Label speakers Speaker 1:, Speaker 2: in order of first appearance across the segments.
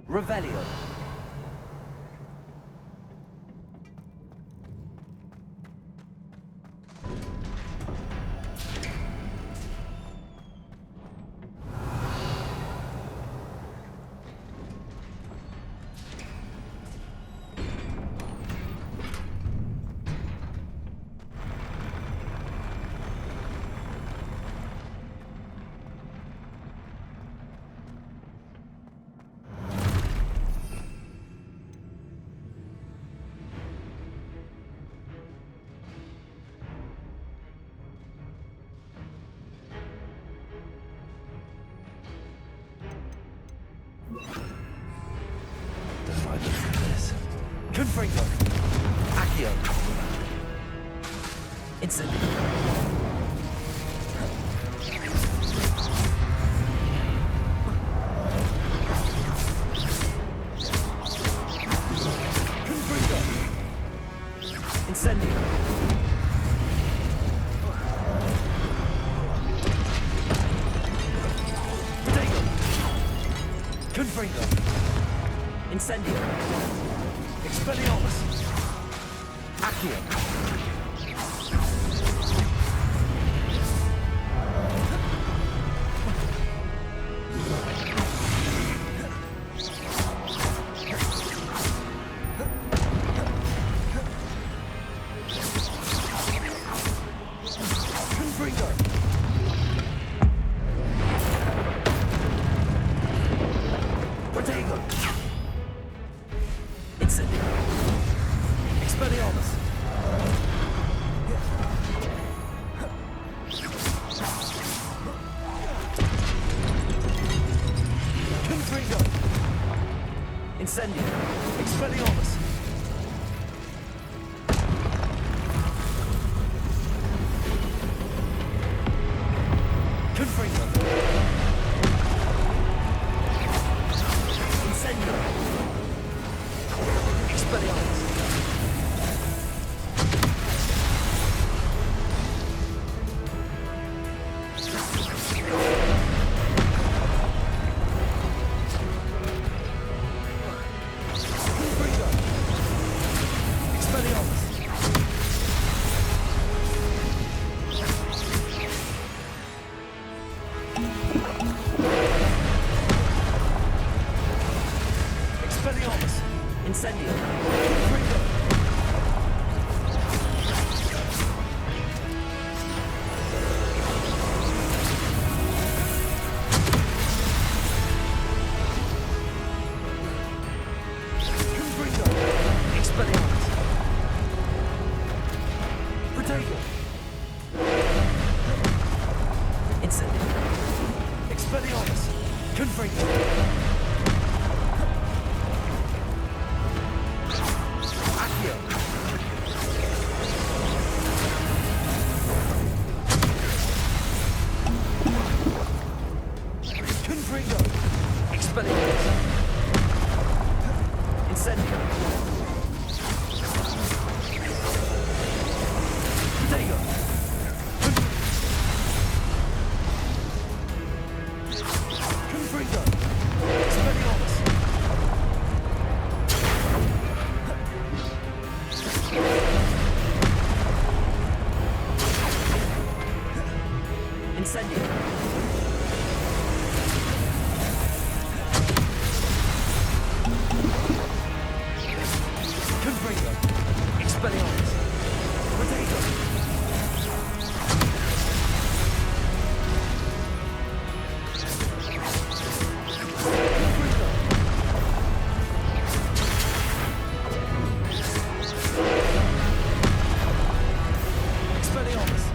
Speaker 1: Revelio. Confringo. Accio. Instant. Confringo. Incendio. Potato. Confringo. Incendio. Expelliarmus! Accio! Confringo! Protego! Incendio! Expelliarmus! Confringo! Incendio! Expelliarmus! Confringo! Incendio! Expelliarmus! Expelliarmus! Incendio! Confringo! Confringo! Expelliarmus! Protego! Incendio! Expelliarmus! Confringo! Confringo! Expelliarmus! Incendio! Protego! Confringo! Expelliarmus! Incendio! Confringo! Expelliarmus! Protego! Confringo! Expelliarmus!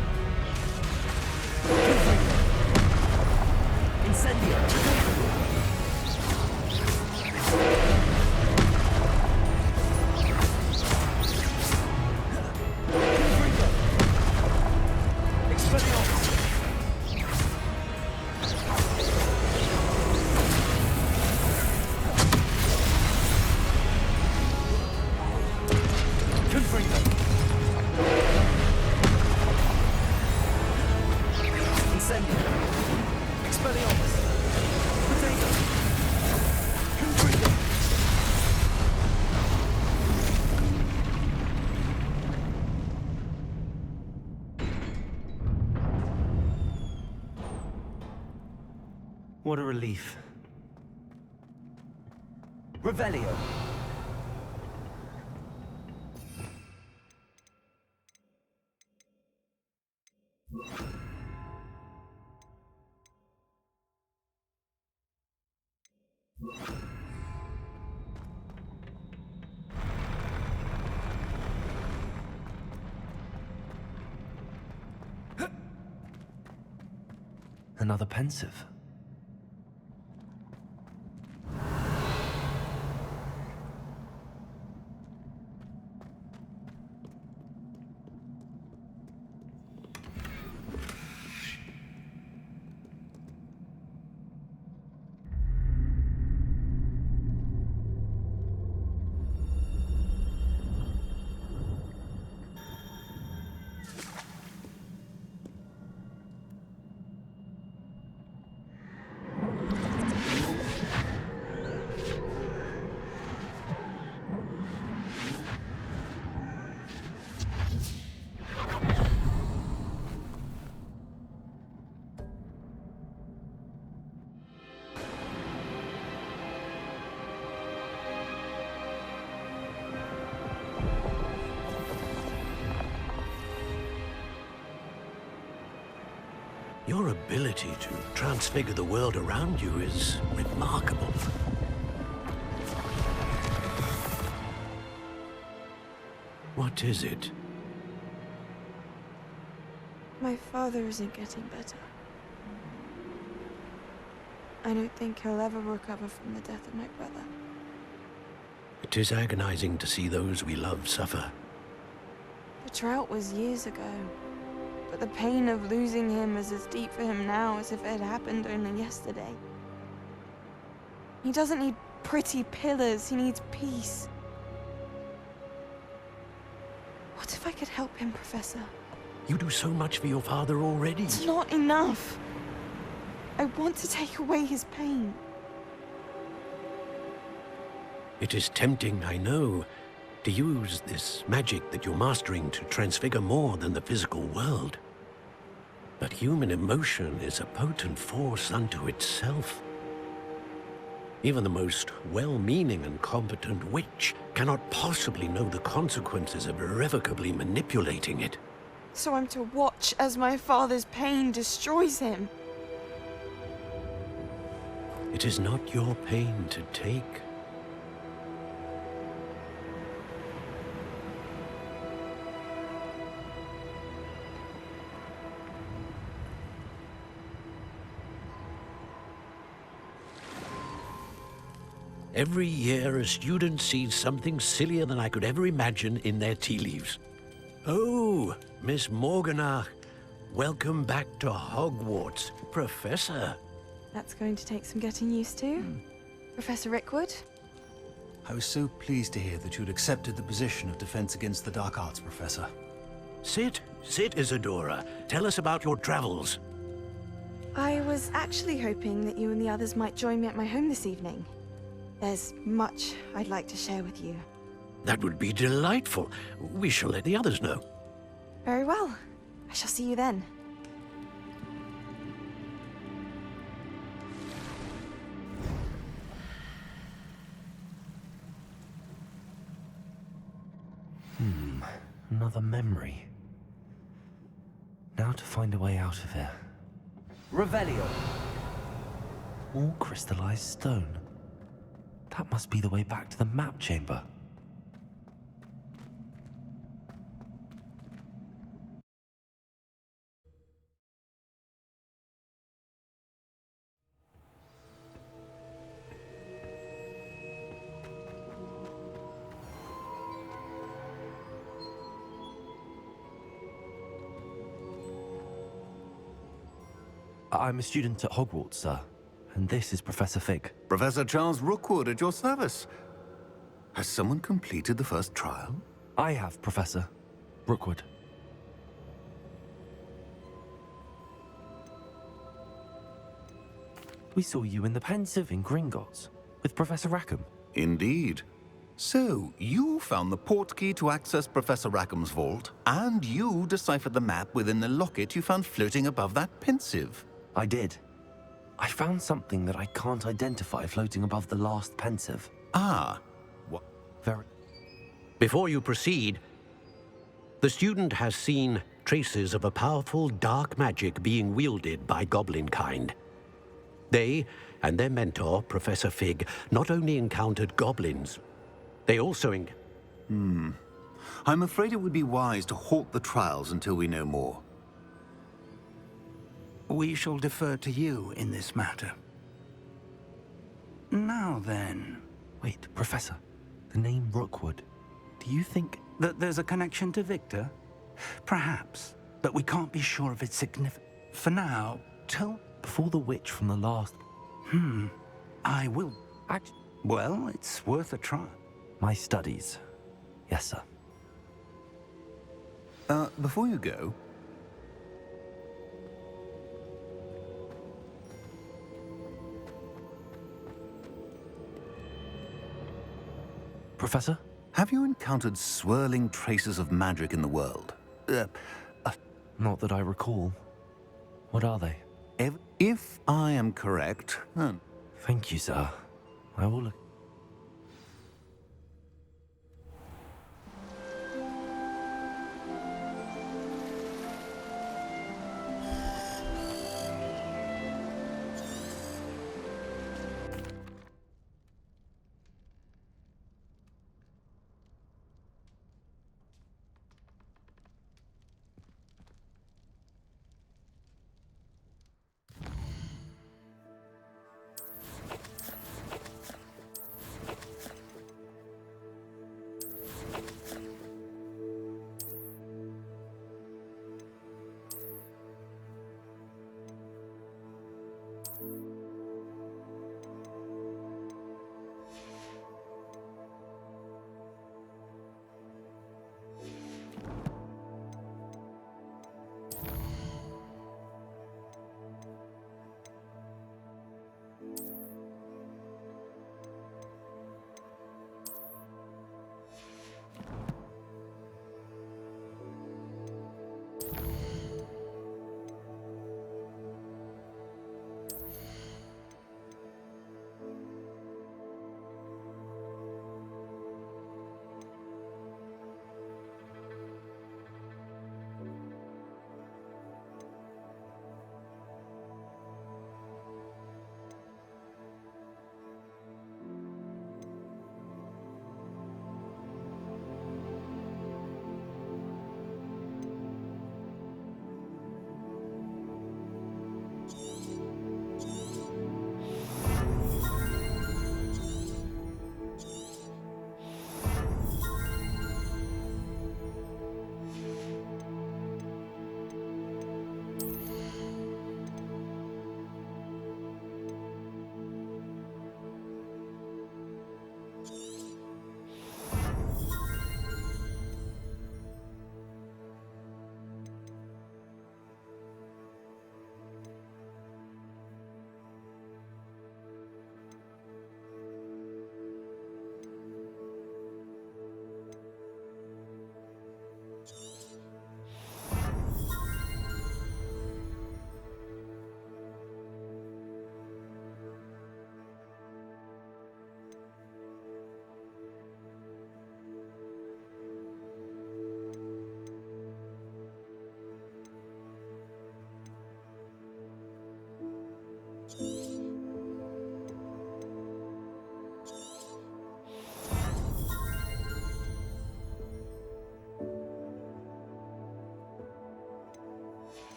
Speaker 2: What a relief.
Speaker 1: Revelio.
Speaker 2: Another pensive.
Speaker 3: Your ability to transfigure the world around you is remarkable. What is it?
Speaker 4: My father isn't getting better. I don't think he'll ever recover from the death of my brother.
Speaker 3: It is agonizing to see those we love suffer.
Speaker 4: The drought was years ago, but the pain of losing him is as deep for him now as if it had happened only yesterday. He doesn't need pretty pillars, he needs peace. What if I could help him, Professor?
Speaker 3: You do so much for your father already.
Speaker 4: It's not enough. I want to take away his pain.
Speaker 3: It is tempting, I know, to use this magic that you're mastering to transfigure more than the physical world. But human emotion is a potent force unto itself. Even the most well-meaning and competent witch cannot possibly know the consequences of irrevocably manipulating it.
Speaker 4: So I'm to watch as my father's pain destroys him.
Speaker 3: It is not your pain to take. Every year, a student sees something sillier than I could ever imagine in their tea leaves. Oh, Miss Morganach, welcome back to Hogwarts, Professor.
Speaker 4: That's going to take some getting used to. Professor Rickwood?
Speaker 5: I was so pleased to hear that you'd accepted the position of Defense Against the Dark Arts, Professor.
Speaker 3: Sit, Isadora. Tell us about your travels.
Speaker 4: I was actually hoping that you and the others might join me at my home this evening. There's much I'd like to share with you.
Speaker 3: That would be delightful. We shall let the others know.
Speaker 4: Very well. I shall see you then.
Speaker 2: Another memory. Now to find a way out of here.
Speaker 1: Revelio.
Speaker 2: All crystallized stone. That must be the way back to the map chamber. I'm a student at Hogwarts, sir. And this is Professor Fig.
Speaker 6: Professor Charles Rookwood at your service. Has someone completed the first trial?
Speaker 2: I have, Professor. Rookwood. We saw you in the Pensive in Gringotts, with Professor Rackham.
Speaker 6: Indeed. So, you found the portkey to access Professor Rackham's vault, and you deciphered the map within the locket you found floating above that Pensive.
Speaker 2: I did. I found something that I can't identify floating above the last pensive.
Speaker 6: Ah, what?
Speaker 2: Very...
Speaker 3: Before you proceed, the student has seen traces of a powerful dark magic being wielded by goblin kind. They and their mentor, Professor Fig, not only encountered goblins, they also
Speaker 6: I'm afraid it would be wise to halt the trials until we know more.
Speaker 7: We shall defer to you in this matter. Now then,
Speaker 2: Wait, Professor. The name Rookwood. Do you think...
Speaker 7: that there's a connection to Victor? Perhaps, but we can't be sure of its significance. For now, tell...
Speaker 2: Before the witch from the last...
Speaker 7: I will.
Speaker 2: Actually...
Speaker 7: Well, it's worth a try.
Speaker 2: My studies. Yes, sir.
Speaker 6: Before you go,
Speaker 2: Professor?
Speaker 6: have you encountered swirling traces of magic in the world?
Speaker 2: Not that I recall. What are they?
Speaker 6: If I am correct,
Speaker 2: Thank you, sir. I will look...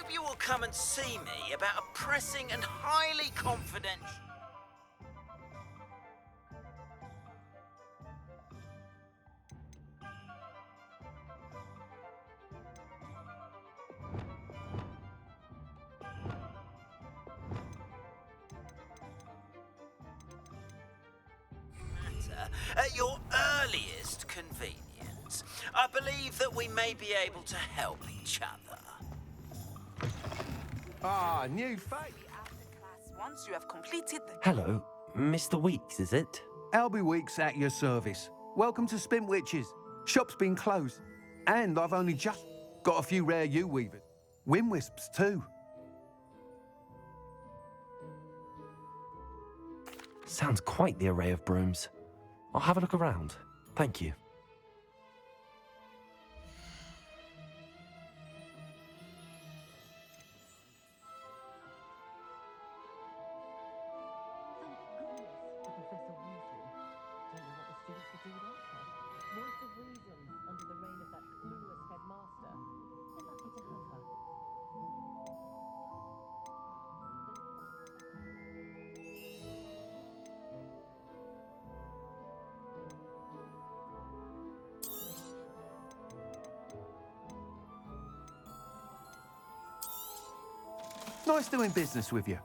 Speaker 8: hope you will come and see me about a pressing and highly confidential... matter at your earliest convenience. I believe that we may be able to help each other.
Speaker 9: Ah, new face.
Speaker 10: Once you have completed the...
Speaker 2: Hello, Mr. Weeks, is it?
Speaker 9: Albie Weeks at your service. Welcome to Spin Witches. Shop's been closed. And I've only just got a few rare U-weavers. Wind wisps, too.
Speaker 2: Sounds quite the array of brooms. I'll have a look around. Thank you.
Speaker 9: Nice doing business with you.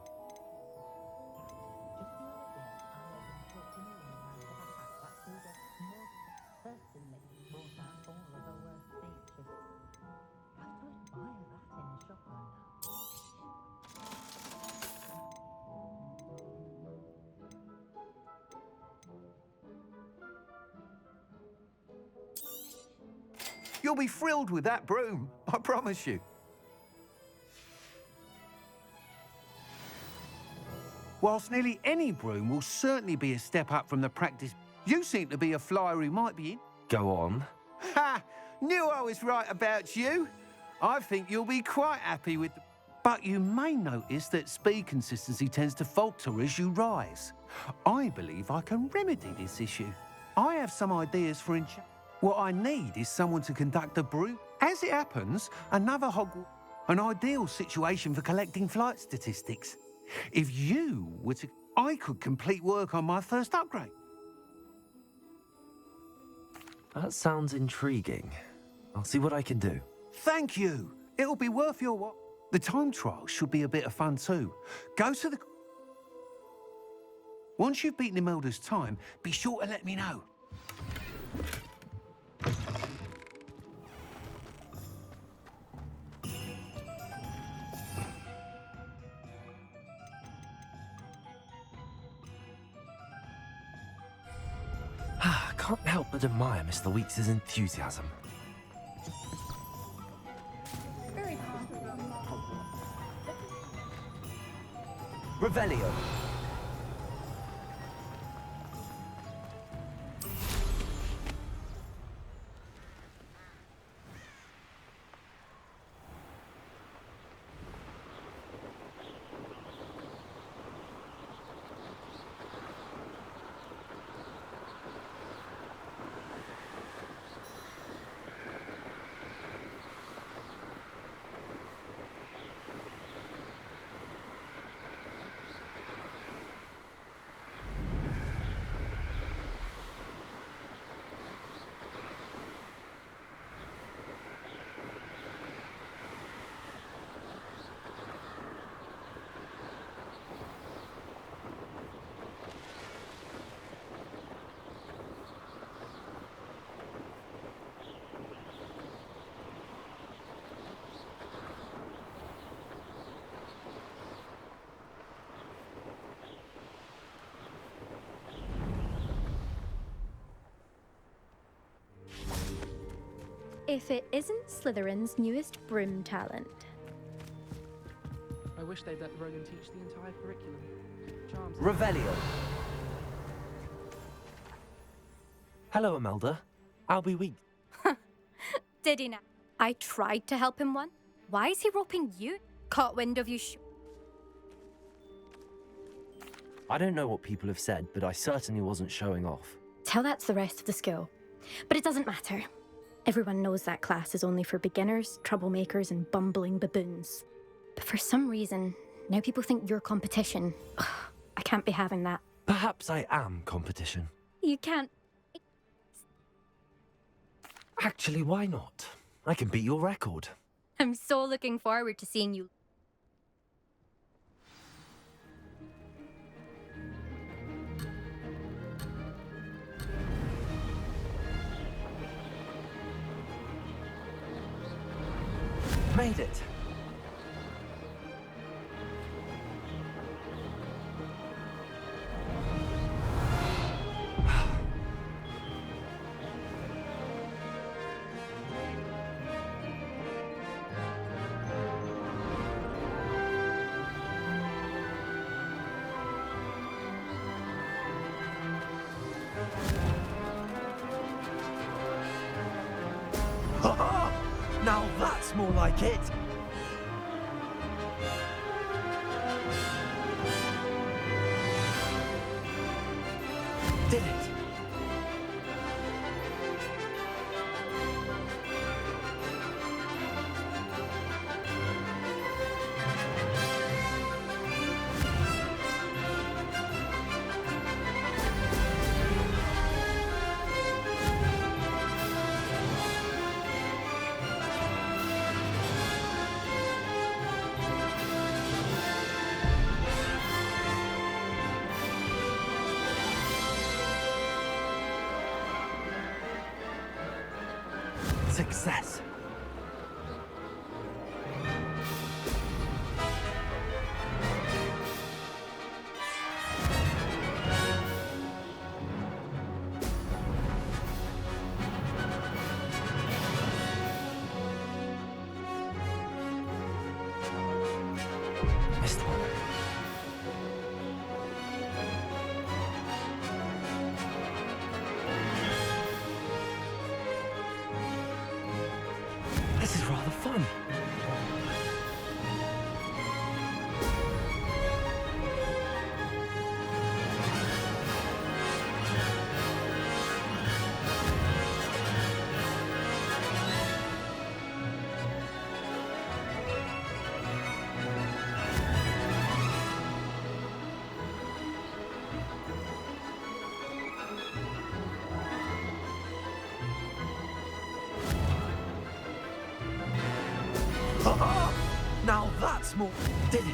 Speaker 9: You'll be thrilled with that broom, I promise you. Whilst nearly any broom will certainly be a step up from the practice, you seem to be a flyer who might be in.
Speaker 2: Go on.
Speaker 9: Ha! Knew I was right about you. I think you'll be quite happy with the... But you may notice that speed consistency tends to falter as you rise. I believe I can remedy this issue. I have some ideas for what I need is someone to conduct a broom. As it happens, another Hogwarts, an ideal situation for collecting flight statistics. If you were to... I could complete work on my first upgrade.
Speaker 2: That sounds intriguing. I'll see what I can do.
Speaker 9: Thank you. It'll be worth your while. The time trial should be a bit of fun too. Go to the... Once you've beaten Imelda's time, be sure to let me know.
Speaker 2: Can't help but admire Mr. Weeks' enthusiasm.
Speaker 1: Revelio.
Speaker 11: If it isn't Slytherin's newest broom talent.
Speaker 12: I wish they'd let Rogan teach the entire curriculum. Charms.
Speaker 1: Revelio.
Speaker 2: Hello, Imelda. Albie Weeks.
Speaker 11: Did he now? I tried to help him once. Why is he roping you? Caught wind of you
Speaker 2: I don't know what people have said, but I certainly wasn't showing off.
Speaker 11: Tell that to the rest of the school. But it doesn't matter. Everyone knows that class is only for beginners, troublemakers, and bumbling baboons. But for some reason, now people think you're competition. Ugh, I can't be having that.
Speaker 2: Perhaps I am competition.
Speaker 11: You can't.
Speaker 2: Actually, why not? I can beat your record.
Speaker 11: I'm so looking forward to seeing you.
Speaker 2: Made it. Now that's more like it! Did it! Success. Missed one. This is rather fun. Now that's more. Did it?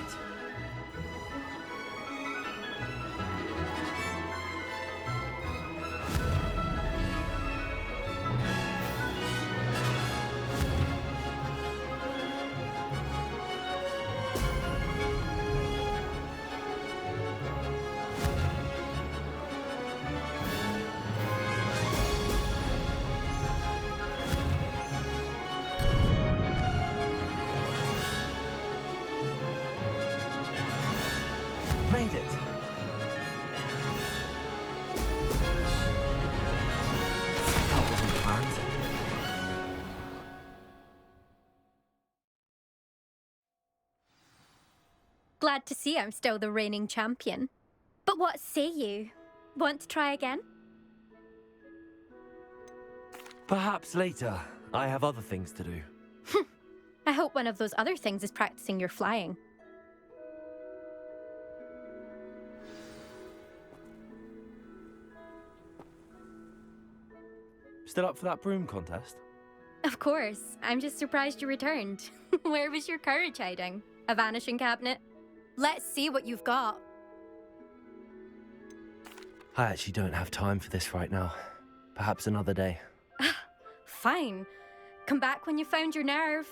Speaker 2: Made it. That wasn't planned.
Speaker 11: Glad to see I'm still the reigning champion. But what say you? Want to try again?
Speaker 2: Perhaps later. I have other things to do.
Speaker 11: I hope one of those other things is practicing your flying.
Speaker 2: Still up for that broom contest?
Speaker 11: Of course. I'm just surprised you returned. Where was your courage hiding? A vanishing cabinet? Let's see what you've got.
Speaker 2: I actually don't have time for this right now. Perhaps another day.
Speaker 11: Fine. Come back when you found your nerve.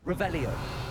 Speaker 1: Revelio.